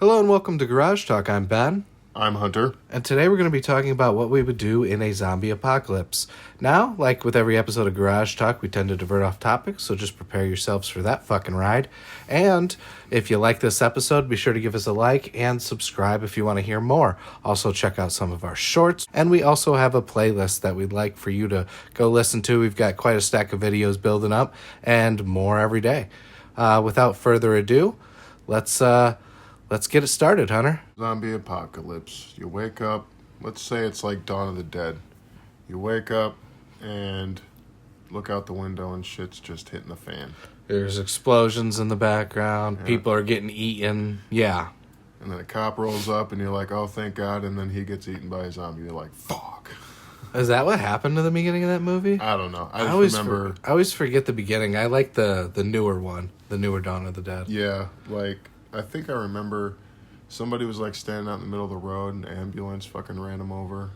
Hello and welcome to Garage Talk. I'm Ben. I'm Hunter. And today we're going to be talking about what we would do in a zombie apocalypse. Now, like with every episode of Garage Talk, we tend to divert off topic, so just prepare yourselves for that fucking ride. And if you like this episode, be sure to give us a like and subscribe if you want to hear more. Also, check out some of our shorts. And we also have a playlist that we'd like for you to go listen to. We've got quite a stack of videos building up and more every day. Without further ado, let's get it started, Hunter. Zombie apocalypse. You wake up, let's say it's like Dawn of the Dead. You wake up and look out the window and shit's just hitting the fan. There's explosions in the background. Yeah. People are getting eaten. Yeah. And then a cop rolls up and you're like, oh, thank God. And then he gets eaten by a zombie. You're like, fuck. Is that what happened in the beginning of that movie? I don't know. I just remember. I always forget the beginning. I like the newer one. The newer Dawn of the Dead. Yeah. Like, I think I remember somebody was like standing out in the middle of the road and an ambulance fucking ran him over.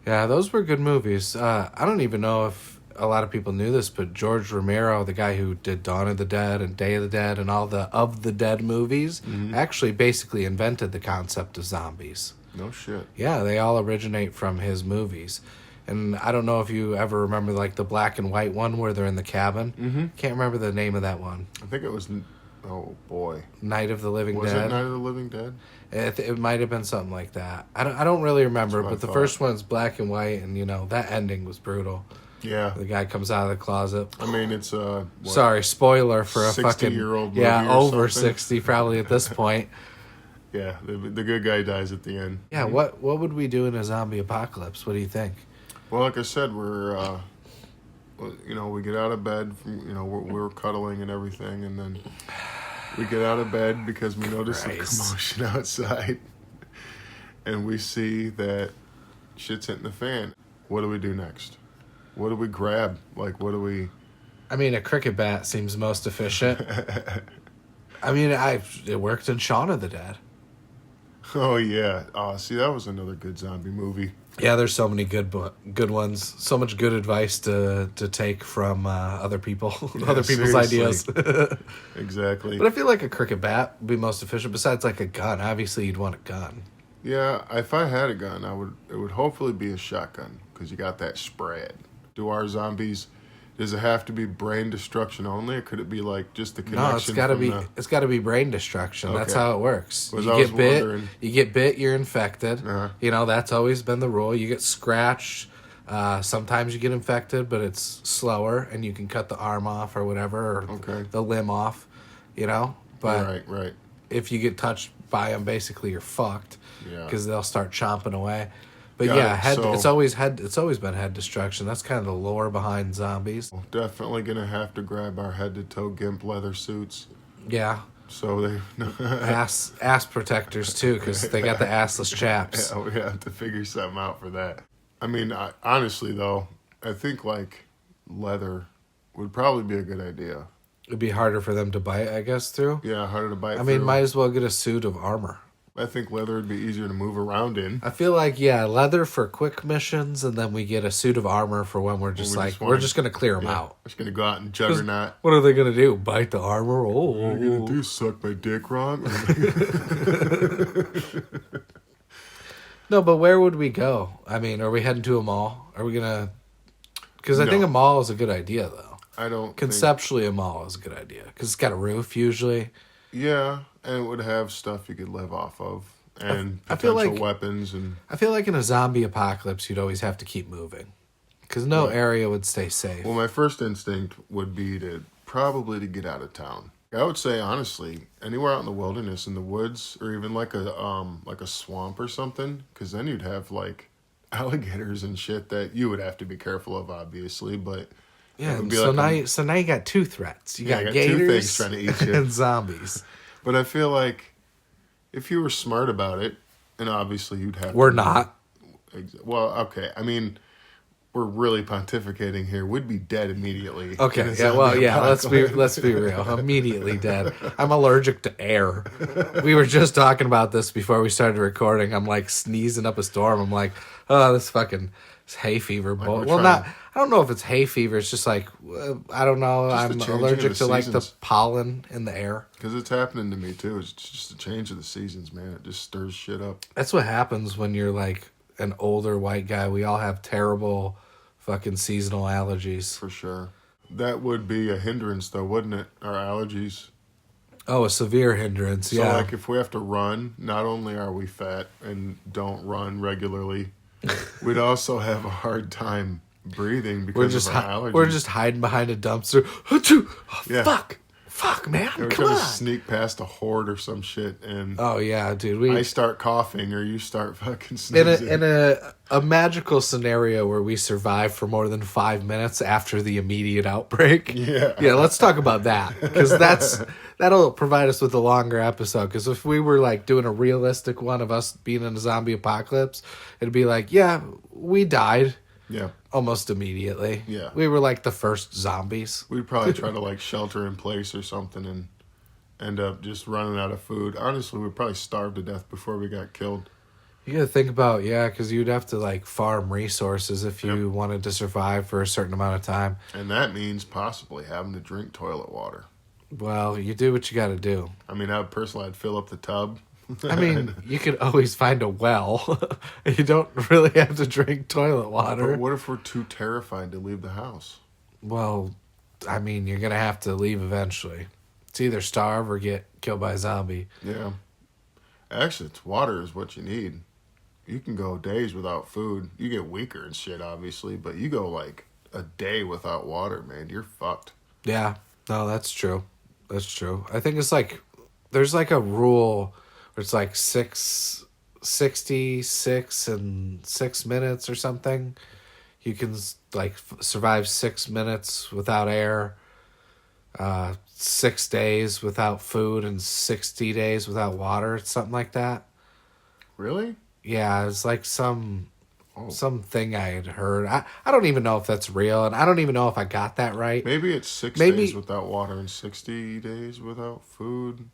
Yeah, those were good movies. I don't even know if a lot of people knew this, but George Romero, the guy who did Dawn of the Dead and Day of the Dead and all the Of the Dead movies, actually basically invented the concept of zombies. No shit. Yeah, they all originate from his movies. And I don't know if you ever remember like the black and white one where they're in the cabin. Mm-hmm. Can't remember the name of that one. I think it was... Oh, boy. Night of the Living Dead. Was it Night of the Living Dead? It might have been something like that. I don't really remember, but the first one's black and white, and, you know, that ending was brutal. Yeah. The guy comes out of the closet. I mean, it's Sorry, spoiler for a 60-year-old movie. Yeah, over 60 probably at this point. Yeah, the good guy dies at the end. Yeah, what would we do in a zombie apocalypse? What do you think? Well, like I said, we're... we get out of bed, we're cuddling and everything, and then we get out of bed because we notice some commotion outside, and we see that shit's hitting the fan. What do we do next? What do we grab? Like, what do we... I mean, a cricket bat seems most efficient. I mean, it worked in Shaun of the Dead. Oh, yeah. Oh, see, that was another good zombie movie. Yeah, there's so many good ones. So much good advice to take from other people, other people's ideas. Exactly. But I feel like a cricket bat would be most efficient. Besides, like a gun, obviously you'd want a gun. Yeah, if I had a gun, it would hopefully be a shotgun because you got that spread. Do our zombies? Does it have to be brain destruction only, or could it be like just the connection? No, it's got to be brain destruction. Okay. That's how it works. You get bit, you're infected. Uh-huh. You know, that's always been the rule. You get scratched. Sometimes you get infected, but it's slower, and you can cut the arm off or whatever, or the limb off. You know, but right. If you get touched by them, basically you're fucked. Yeah, because they'll start chomping away. But it's always been head destruction. That's kind of the lore behind zombies. Definitely gonna have to grab our head to toe gimp leather suits. Yeah. So they ass protectors too, because they got the assless chaps. Yeah, we have to figure something out for that. I mean, honestly though, I think like leather would probably be a good idea. It'd be harder for them to bite, I guess, through. Yeah, harder to bite. I mean, might as well get a suit of armor. I think leather would be easier to move around in. I feel like, leather for quick missions, and then we get a suit of armor for when we're just we're just going to clear them out. We're just going to go out and juggernaut. What are they going to do? Bite the armor? Oh. What are you going to do? Suck my dick wrong? No, but where would we go? I mean, are we heading to a mall? Are we going to... Because I think a mall is a good idea, though. I don't Conceptually, a mall is a good idea. Because it's got a roof, usually. Yeah, and it would have stuff you could live off of. And potential weapons. And I feel like in a zombie apocalypse, you'd always have to keep moving. Because no area would stay safe. Well, my first instinct would be to get out of town. I would say, honestly, anywhere out in the wilderness, in the woods, or even like a swamp or something. Because then you'd have, like, alligators and shit that you would have to be careful of, obviously, but... Yeah, so now you got two threats. You got gators two things trying to eat you. And zombies. But I feel like if you were smart about it, and obviously you'd have We're not. Well, okay. I mean, we're really pontificating here, we'd be dead immediately. Okay, yeah, well, yeah, let's be real. Immediately dead. I'm allergic to air. We were just talking about this before we started recording. I'm like sneezing up a storm. I'm like, oh, this fucking hay fever. I don't know if it's hay fever. It's just like, I don't know. I'm allergic to like the pollen in the air. Because it's happening to me too. It's just a change of the seasons, man. It just stirs shit up. That's what happens when you're like an older white guy. We all have terrible fucking seasonal allergies. For sure. That would be a hindrance though, wouldn't it? Our allergies. Oh, a severe hindrance, yeah. So like if we have to run, not only are we fat and don't run regularly, we'd also have a hard time breathing because of our allergies. We're just hiding behind a dumpster. Oh, yeah. Fuck, man, we're come on. Sneak past a horde or some shit, and oh yeah, dude. I start coughing or you start fucking sneezing. In a magical scenario where we survive for more than 5 minutes after the immediate outbreak. Yeah. Let's talk about that because that'll provide us with a longer episode. Because if we were like doing a realistic one of us being in a zombie apocalypse, it'd be like, yeah, we died. Yeah. Almost immediately. Yeah. We were like the first zombies. We'd probably try to like shelter in place or something and end up just running out of food. Honestly, we'd probably starve to death before we got killed. You gotta think about, because you'd have to like farm resources if you wanted to survive for a certain amount of time. And that means possibly having to drink toilet water. Well, you do what you gotta do. I mean, I'd fill up the tub. I mean, you could always find a well. You don't really have to drink toilet water. But what if we're too terrified to leave the house? Well, I mean, you're going to have to leave eventually. It's either starve or get killed by a zombie. Yeah. Actually, water is what you need. You can go days without food. You get weaker and shit, obviously, but you go like a day without water, man, you're fucked. Yeah. No, that's true. That's true. I think it's like, there's like a rule... It's like 66 and 6 minutes or something. You can like survive 6 minutes without air, 6 days without food, and 60 days without water. It's something like that. Really? Yeah, it's like something I had heard. I don't even know if that's real, and I don't even know if I got that right. Maybe it's 6 days without water and 60 days without food.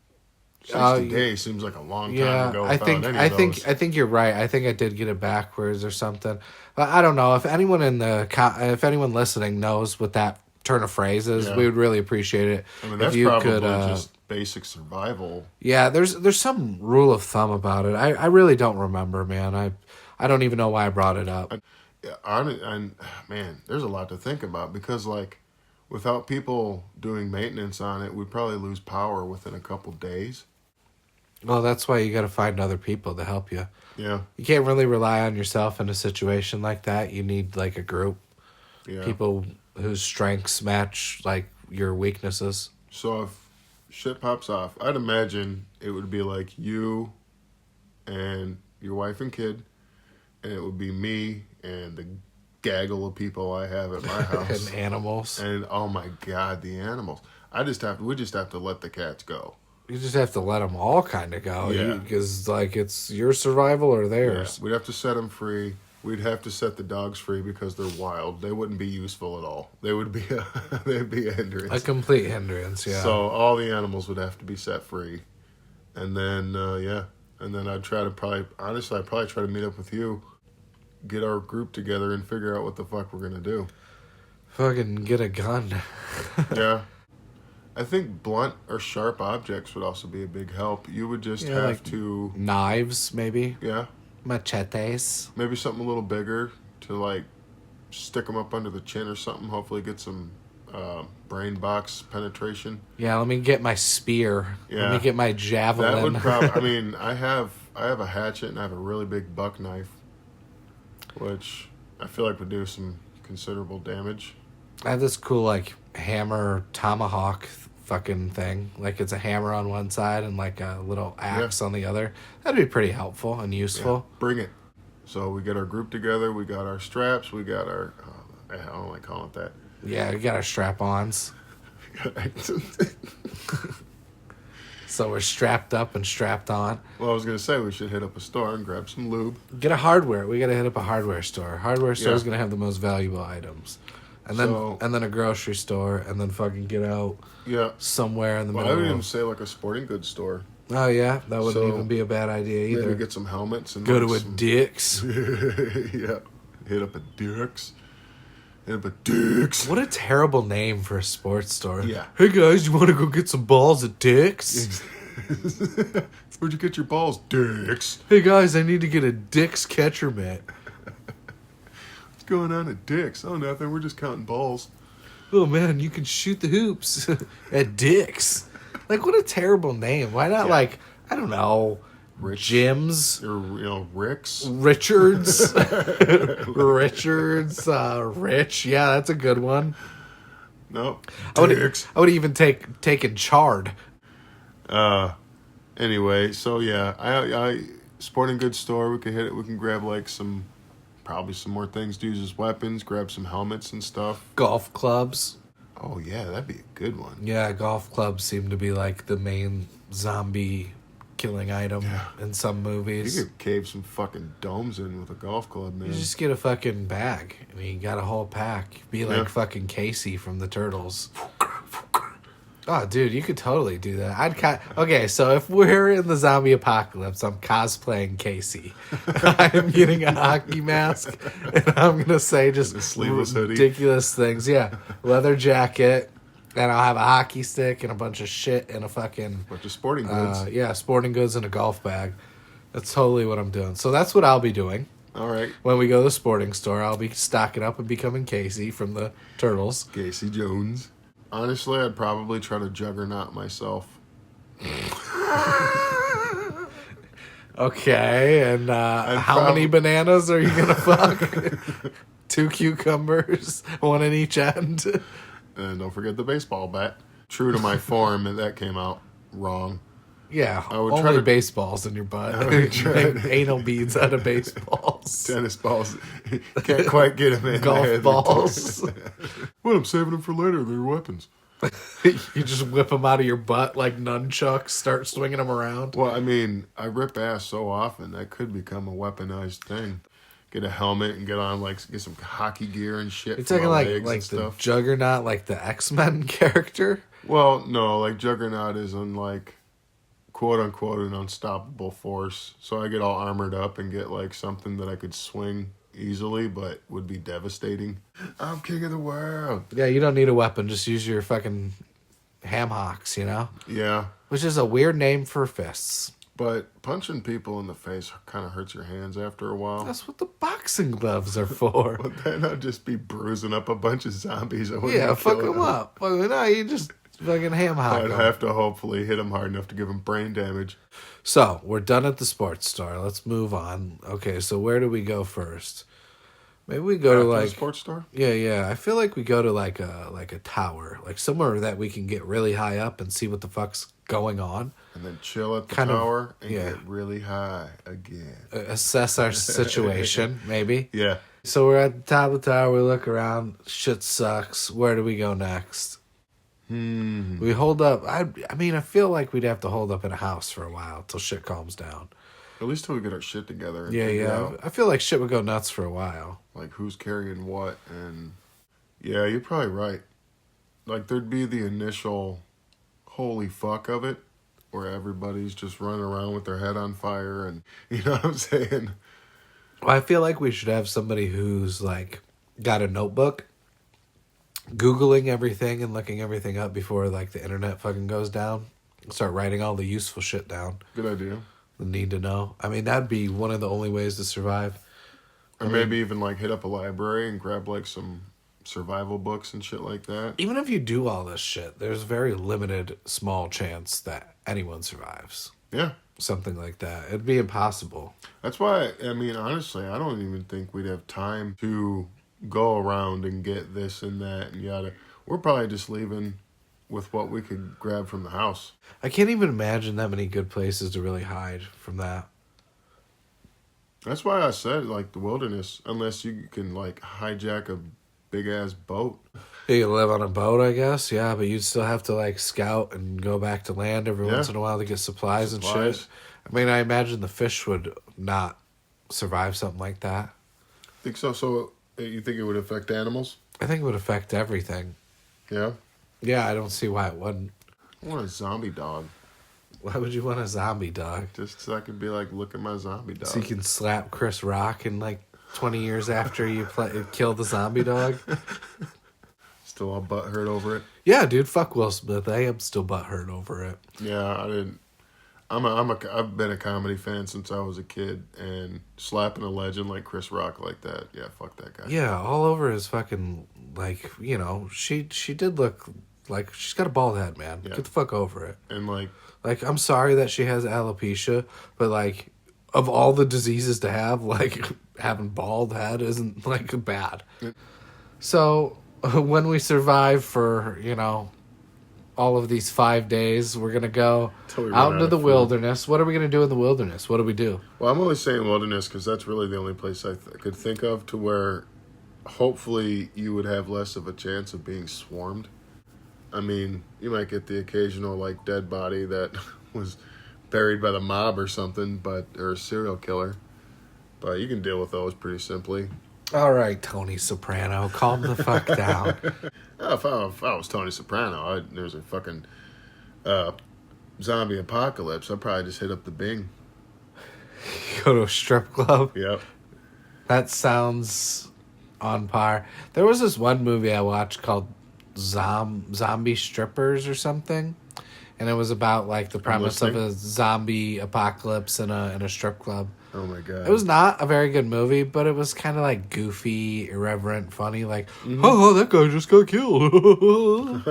60 days seems like a long time ago. I think you're right. I think I did get it backwards or something. But I don't know if anyone if anyone listening knows what that turn of phrase is. We would really appreciate it. I mean, that's probably just basic survival. Yeah, there's some rule of thumb about it. I really don't remember, man. I don't even know why I brought it up. Man, there's a lot to think about because like without people doing maintenance on it, we'd probably lose power within a couple days. Well, that's why you got to find other people to help you. Yeah. You can't really rely on yourself in a situation like that. You need like a group. Yeah. People whose strengths match like your weaknesses. So if shit pops off, I'd imagine it would be like you and your wife and kid, and it would be me and the gaggle of people I have at my house. And animals. And oh my God, the animals. We just have to let the cats go. You just have to let them all kind of go. Because like it's your survival or theirs. Yeah. We'd have to set them free. We'd have to set the dogs free because they're wild. They wouldn't be useful at all. They'd be a hindrance. A complete hindrance, yeah. So all the animals would have to be set free. And then, And then I'd probably try to meet up with you, get our group together, and figure out what the fuck we're going to do. Fucking get a gun. Yeah. I think blunt or sharp objects would also be a big help. You would just have like to... Knives, maybe? Yeah. Machetes. Maybe something a little bigger to, like, stick them up under the chin or something. Hopefully get some brain box penetration. Yeah, let me get my spear. Yeah. Let me get my javelin. That would probably... I mean, I have a hatchet and I have a really big buck knife, which I feel like would do some considerable damage. I have this cool, like, hammer tomahawk fucking thing. Like, it's a hammer on one side and, like, a little axe on the other. That'd be pretty helpful and useful. Yeah, bring it. So we get our group together. We got our straps. We got our... I don't like calling it that. Yeah, we got our strap-ons. So we're strapped up and strapped on. Well, I was gonna say we should hit up a store and grab some lube. Get a hardware. We gotta hit up a hardware store. Hardware store is Yeah. gonna have the most valuable items, and So- then a grocery store, and then fucking get out Yeah. somewhere in the Well, I would middle. even say like a sporting goods store. Oh yeah, that wouldn't So, even be a bad idea either. Maybe get some helmets and Go like to a some... Dick's. Yeah. Hit up a Dick's. Hit up a Dick's. What a terrible name for a sports store. Yeah. Hey guys, you want to go get some balls at Dick's? Where'd you get your balls, Dick's? Hey guys, I need to get a Dick's catcher mitt. What's going on at Dick's? Oh, nothing. We're just counting balls. Oh man, you can shoot the hoops at Dick's. Like, what a terrible name. Why not like, I don't know, Jim's? Or, Rick's? Richards? Richards? Rich? Yeah, that's a good one. Nope. I Dick's. would even taken Chard. Anyway, so yeah, I sporting goods store. We can hit it. We can grab like probably some more things to use as weapons. Grab some helmets and stuff. Golf clubs. Oh yeah, that'd be a good one. Yeah, golf clubs seem to be like the main zombie killing item in some movies. You could cave some fucking domes in with a golf club, man. You just get a fucking bag. I mean, you got a whole pack. Be like Yeah. fucking Casey from the Turtles. Oh, dude, you could totally do that. Okay, so if we're in the zombie apocalypse, I'm cosplaying Casey. I'm getting a hockey mask, and I'm gonna say just sleeveless hoodie. ridiculous things. Yeah, leather jacket, and I'll have a hockey stick and a bunch of shit and a fucking Bunch of sporting goods. sporting goods and a golf bag. That's totally what I'm doing. So that's what I'll be doing. All right, When we go to the sporting store, I'll be stocking up and becoming Casey from the Turtles. Casey Jones. Honestly, I'd probably try to juggernaut myself. Okay, and how many bananas are you gonna fuck? 2 cucumbers, one in each end. And don't forget the baseball bat. True to my form, and that came out wrong. Yeah, I would only try to- baseballs in your butt. I would try Make to- anal beads out of baseballs. Tennis balls. Can't quite get them in Golf there. balls. Well, I'm saving them for later. They're weapons. You just whip them out of your butt like nunchucks, start swinging them around. Well, I mean, I rip ass so often that could become a weaponized thing. Get a helmet and get some hockey gear and shit. You're for talking my like legs and the stuff. Juggernaut, like the X-Men character? Well, no, like Juggernaut is on like quote unquote an unstoppable force. So I get all armored up and get like something that I could swing easily, but would be devastating. I'm king of the world. Yeah, you don't need a weapon. Just use your fucking ham hocks, you know? Yeah, Which is a weird name for fists. but punching people in the face kind of hurts your hands after a while. That's what the boxing gloves are for. But then I'd just be bruising up a bunch of zombies. I wouldn't Yeah, be fuck killing them up. Fucking, no, you just fucking ham hock I'd 'em. have to hopefully hit them hard enough to give them brain damage. So, we're done at the sports store. Let's move on. Okay, so where do we go first? Maybe we go to After the like... sports store? Yeah. I feel like we go to like a tower. Like somewhere that we can get really high up and see what the fuck's going on. And then chill at the Kind of- tower and yeah. get really high again. Assess our situation, maybe. Yeah. So we're at the top of the tower. We look around. Shit sucks. Where do we go next? We hold up. I mean, I feel like we'd have to hold up in a house for a while till shit calms down. At least till we get our shit together. And Yeah. figure out, I feel like shit would go nuts for a while. like who's carrying what. And yeah, you're probably right. Like there'd be the initial holy fuck of it where everybody's just running around with their head on fire. And you know what I'm saying? Well, I feel like we should have somebody who's like got a notebook, Googling everything and looking everything up before like the internet fucking goes down. Start writing all the useful shit down. Good idea. The need to know. I mean, that'd be one of the only ways to survive. Or maybe even like hit up a library and grab like some survival books and shit like that. Even if you do all this shit, there's very limited, small chance that anyone survives. Yeah. Something like that. It'd be impossible. That's why, I mean, honestly, I don't even think we'd have time to go around and get this and that and yada. We're probably just leaving with what we could grab from the house. I can't even imagine that many good places to really hide from that. That's why I said, like, the wilderness, unless you can, like, hijack a big ass boat. You live on a boat, I guess. Yeah, but you'd still have to like scout and go back to land every once in a while to get supplies and shit. I mean, I imagine the fish would not survive something like that. Think so? So you think it would affect animals? I think it would affect everything. Yeah. Yeah, I don't see why it wouldn't. I want a zombie dog. Why would you want a zombie dog? Just so I could be like, look at my zombie dog. So you can slap Chris Rock in like 20 years after you kill the zombie dog? Still all butthurt over it? Yeah, dude, fuck Will Smith. I am still butthurt over it. Yeah, I didn't. I've been a comedy fan since I was a kid, and slapping a legend like Chris Rock like that, yeah, fuck that guy. Yeah, all over his fucking, like, you know, she did look like she's got a bald head, man. Yeah. Get the fuck over it. And like, I'm sorry that she has alopecia, but like, of all the diseases to have, like, having bald head isn't like bad. So when we survive for, you know, all of these 5 days, we're gonna go out into the wilderness. What are we gonna do in the wilderness? What do we do? Well, I'm only saying wilderness because that's really the only place I could think of to where hopefully you would have less of a chance of being swarmed. I mean, you might get the occasional like dead body that was buried by the mob or something, or a serial killer. But you can deal with those pretty simply. All right, Tony Soprano, calm the fuck down. If I was Tony Soprano, there's a fucking zombie apocalypse, I'd probably just hit up the Bing. Go to a strip club? Yep. That sounds on par. There was this one movie I watched called Zombie Strippers or something. And it was about like the premise of a zombie apocalypse in a strip club. Oh my god! It was not a very good movie, but it was kind of like goofy, irreverent, funny. Like, oh, that guy just got killed.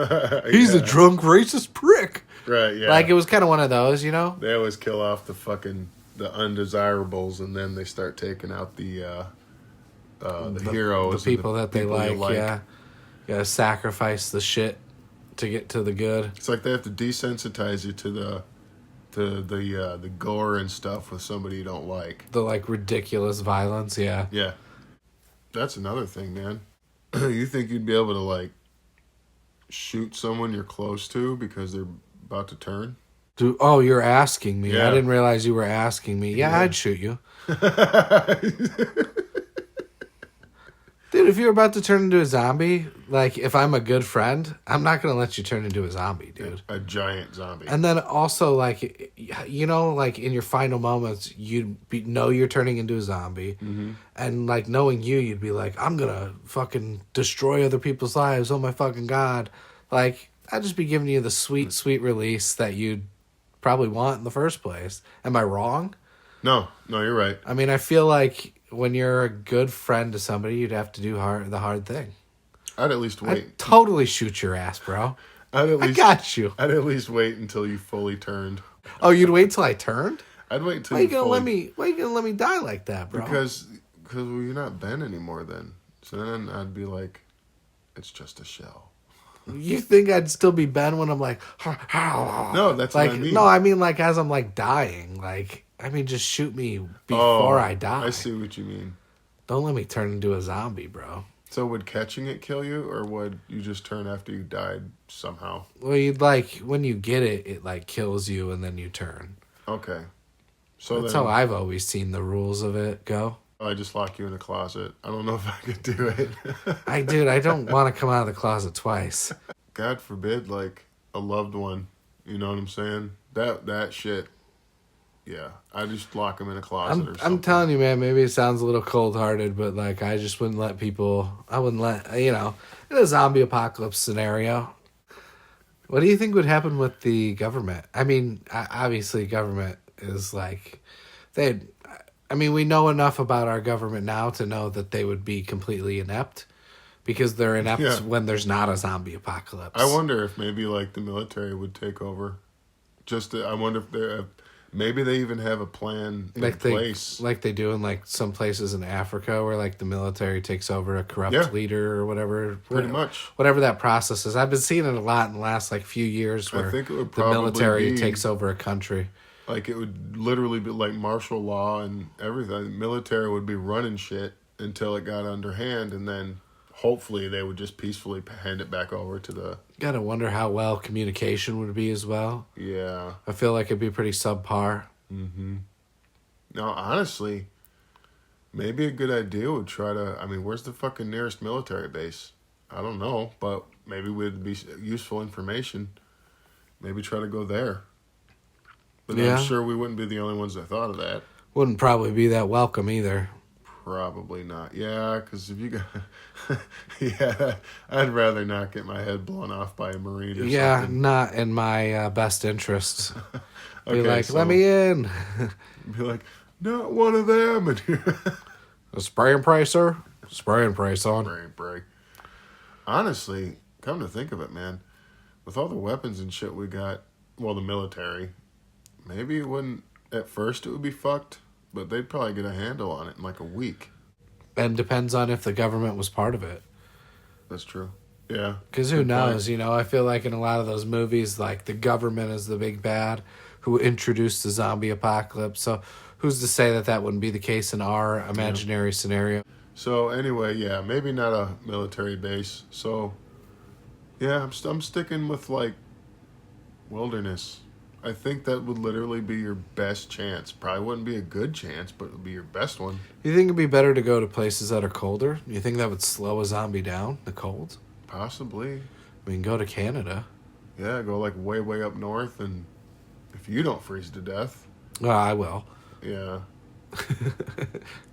He's a drunk, racist prick. Right? Yeah. Like it was kind of one of those, you know. They always kill off the undesirables, and then they start taking out the heroes, the people that they like. Yeah, you gotta sacrifice the shit to get to the good. It's like they have to desensitize you to the gore and stuff with somebody you don't like. The like ridiculous violence, yeah. Yeah. That's another thing, man. You think you'd be able to like shoot someone you're close to because they're about to turn? Dude, oh, you're asking me. Yeah. I didn't realize you were asking me. Yeah, I'd shoot you. Dude, if you're about to turn into a zombie, like, if I'm a good friend, I'm not going to let you turn into a zombie, dude. A giant zombie. And then also, like, you know, like, in your final moments, know you're turning into a zombie. Mm-hmm. And, like, knowing you'd be like, I'm going to fucking destroy other people's lives. Oh, my fucking God. Like, I'd just be giving you the sweet, sweet release that you'd probably want in the first place. Am I wrong? No, you're right. I mean, I feel like when you're a good friend to somebody, you'd have to do the hard thing. I'd at least wait. I'd totally shoot your ass, bro. I got you. I'd at least wait until you fully turned. Oh, you'd wait till I turned? I'd wait until Why you gonna let me die like that, bro? Because you're not Ben anymore then. So then I'd be like, it's just a shell. You think I'd still be Ben when I'm like, no, that's like, what I mean. No, I mean like as I'm like dying, like. I mean, just shoot me before I die. I see what you mean. Don't let me turn into a zombie, bro. So would catching it kill you, or would you just turn after you died somehow? Well, you'd like, when you get it, it like kills you and then you turn. Okay. So that's how I've always seen the rules of it go. I just lock you in a closet. I don't know if I could do it. I don't want to come out of the closet twice. God forbid, like, a loved one. You know what I'm saying? That shit. Yeah, I just lock them in a closet or something. I'm telling you, man, maybe it sounds a little cold-hearted, but, like, I just wouldn't let people... I wouldn't let... You know, in a zombie apocalypse scenario, what do you think would happen with the government? I mean, obviously, government is, like... we know enough about our government now to know that they would be completely inept, because they're inept when there's not a zombie apocalypse. I wonder if maybe, like, the military would take over. I wonder if maybe they even have a plan in place. Like they do in like some places in Africa where like the military takes over a corrupt leader or whatever. Pretty much. Whatever that process is. I've been seeing it a lot in the last like few years where I think it would the military takes over a country. Like it would literally be like martial law and everything. The military would be running shit until it got underhand, and then hopefully they would just peacefully hand it back over to the... Gotta wonder how well communication would be as well. Yeah. I feel like it'd be pretty subpar. Mm-hmm. Now, honestly, maybe a good idea would try to... I mean, where's the fucking nearest military base? I don't know, but maybe would be useful information. Maybe try to go there. But Yeah. I'm sure we wouldn't be the only ones that thought of that. Wouldn't probably be that welcome either. Probably not. Yeah, because if you got... yeah, I'd rather not get my head blown off by a Marine or something. Not in my best interest. Okay, Be like, so- let me in. Be like, not one of them. And A spray and pray, sir? Spray and pray, son. Break. Honestly, come to think of it, man, with all the weapons and shit we got, well, the military, maybe it wouldn't, at first it would be fucked, but they'd probably get a handle on it in like a week. And depends on if the government was part of it. That's true. Yeah. Because who Good point. knows, I feel like in a lot of those movies, like the government is the big bad who introduced the zombie apocalypse. So who's to say that that wouldn't be the case in our imaginary scenario? So anyway, yeah, maybe not a military base. So, yeah, I'm sticking with like wilderness. I think that would literally be your best chance. Probably wouldn't be a good chance, but it would be your best one. You think it'd be better to go to places that are colder? You think that would slow a zombie down, the cold? Possibly. I mean, go to Canada. Yeah, go like way, way up north, and if you don't freeze to death, Well, I will. yeah.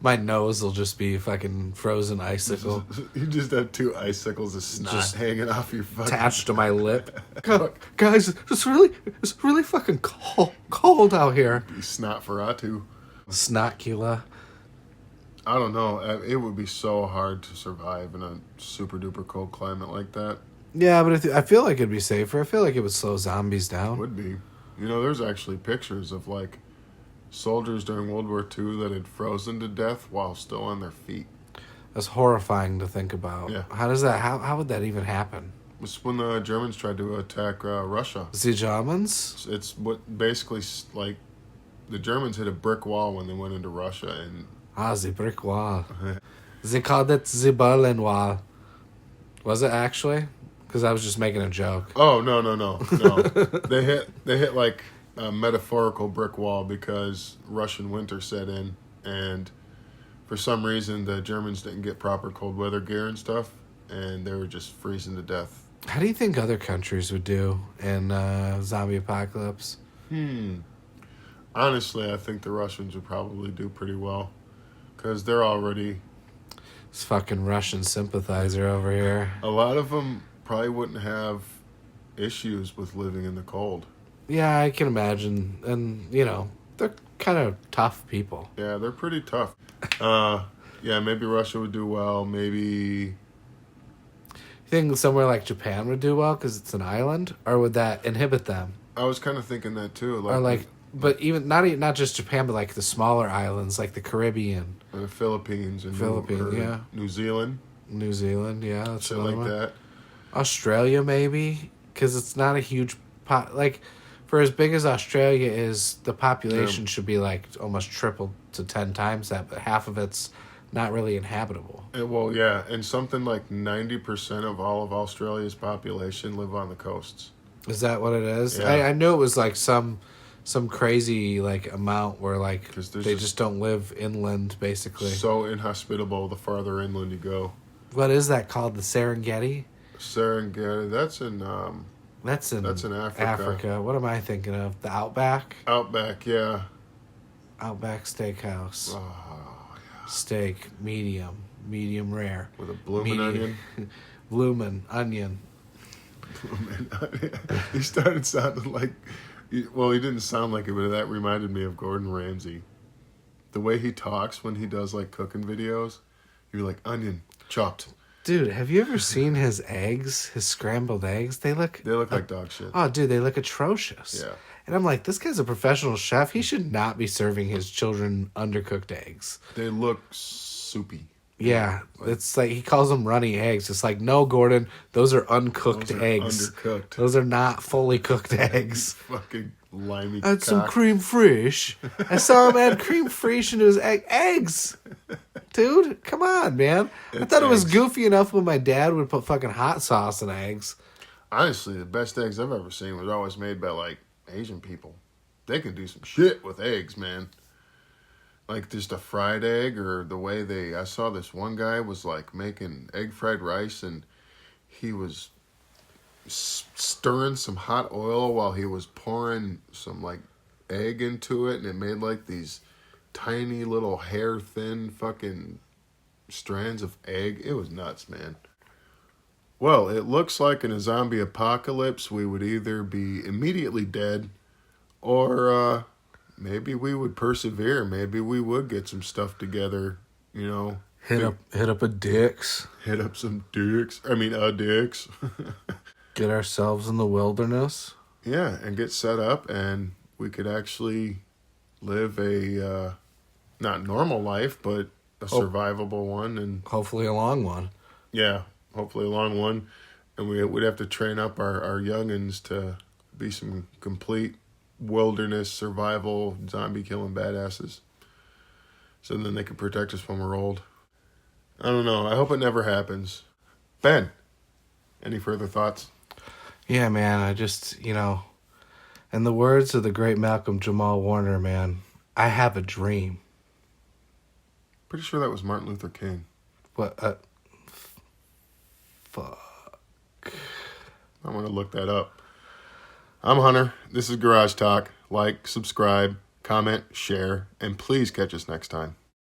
My nose will just be fucking frozen icicle You just have two icicles of snot Just hanging off your fucking... attached to my lip. God, guys, it's really fucking cold out here. Snot Ferratu. Snotcula. I don't know. It would be so hard to survive in a super duper cold climate like that. Yeah, but I feel like it'd be safer. I feel like it would slow zombies down. Would be. There's actually pictures of like soldiers during World War II that had frozen to death while still on their feet. That's horrifying to think about. Yeah. How would that even happen? It's when the Germans tried to attack Russia. The Germans? It's what basically like the Germans hit a brick wall when they went into Russia, and The brick wall. They called it the Berlin Wall. Was it actually? Because I was just making a joke. oh no. they hit like a metaphorical brick wall because Russian winter set in, and for some reason the Germans didn't get proper cold weather gear and stuff, and they were just freezing to death. How do you think other countries would do in zombie apocalypse? Honestly, I think the Russians would probably do pretty well because they're already... This fucking Russian sympathizer over here. A lot of them probably wouldn't have issues with living in the cold. Yeah, I can imagine. And, they're kind of tough people. Yeah, they're pretty tough. Yeah, maybe Russia would do well. Maybe... You think somewhere like Japan would do well because it's an island? Or would that inhibit them? I was kind of thinking that too. But even not just Japan, but like the smaller islands, like the Caribbean, The Philippines and New Zealand, New Zealand, yeah, that's shit another like one. that. Australia maybe, because it's not a huge for as big as Australia is, the population should be like almost triple to 10 times that, but half of it's not really inhabitable. Well, yeah, and something like 90% of all of Australia's population live on the coasts. Is that what it is? Yeah. I knew it was like some crazy like amount where like 'Cause they there's just don't live inland basically. So inhospitable the farther inland you go. What is that called? The Serengeti? Serengeti, that's in Africa. What am I thinking of? The Outback? Outback, yeah. Outback Steakhouse. Oh, Steak, medium rare. with a bloomin' onion. Bloomin' onion. He started sounding like, well, he didn't sound like it, but that reminded me of Gordon Ramsay. The way he talks when he does like cooking videos, you're like onion chopped. Dude, have you ever seen his eggs? His scrambled eggs? They look like dog shit. Oh, dude, they look atrocious. Yeah. And I'm like, this guy's a professional chef. He should not be serving his children undercooked eggs. They look soupy. Yeah, it's like he calls them runny eggs. It's like, no, Gordon, those are uncooked eggs. Undercooked. Those are not fully cooked eggs. Fucking limey Add some cock. cream fraiche. I saw him add cream fraiche into his eggs. dude. Come on, man. I It's thought it was eggs. goofy enough when my dad would put fucking hot sauce in eggs. Honestly, the best eggs I've ever seen was always made by like Asian people. They can do some shit with eggs, man. Like just a fried egg, or the way I saw this one guy was like making egg fried rice, and he was stirring some hot oil while he was pouring some like egg into it, and it made like these tiny little hair thin fucking strands of egg. It was nuts, man. Well, it looks like in a zombie apocalypse we would either be immediately dead, or maybe we would persevere. Maybe we would get some stuff together, you know. Hit up a Dick's. Hit up some dicks. Dicks. Get ourselves in the wilderness. Yeah, and get set up, and we could actually live a not normal life, but a survivable one, and hopefully a long one. Yeah, hopefully a long one, and we'd have to train up our youngins to be some complete wilderness survival zombie killing badasses, so then they can protect us when we're old. I don't know. I hope it never happens. Ben, any further thoughts? Yeah, man, I just, in the words of the great Malcolm Jamal Warner, man, I have a dream. Pretty sure that was Martin Luther King. What? Fuck. I'm going to look that up. I'm Hunter. This is Garage Talk. Like, subscribe, comment, share, and please catch us next time.